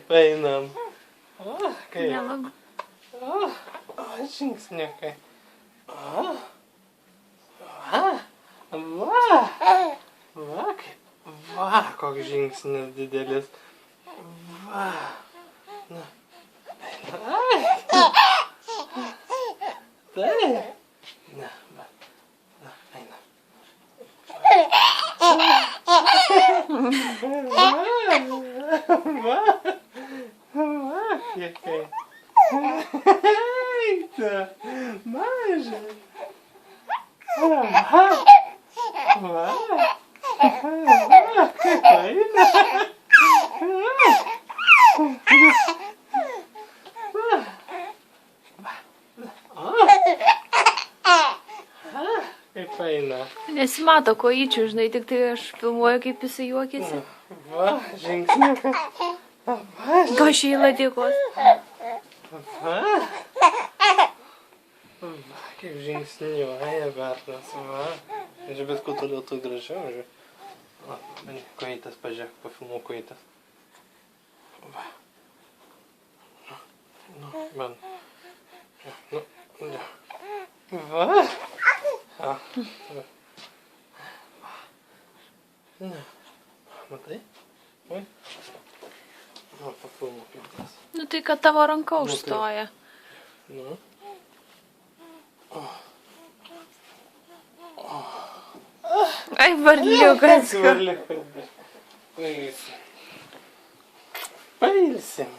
kaip einam. O, kaip. Nelabai. O, žingsniukai. O, va, va, va, kaip, va, koks žingsnis didelis. Va, na, ai, taip, na, va, na, einam. Va, kiek. Eita, maža. Va, kaip eina. Kaip eina. Nesimato kojyčių, žinai, tik tai aš filmuoju, kaip jisai juokiasi. Va, žingsniukas. Gošyla dėkos. Va. Va, kaip žingsniuoja Bernas, va. Ir bet kuo toliau, tu gražiau, žiūrėk. Va, kojytes pažiūrėk, pafilmuok kojytes. Va. Nu, man. Nu, ja. Va. A, va. Na, matai? Oi. Nu, pafilmuok kojytes. Nu tai, kad tavo ranka užstoja. Nu. Ai, varliukas. Varliukas. Pailsim. Pailsim.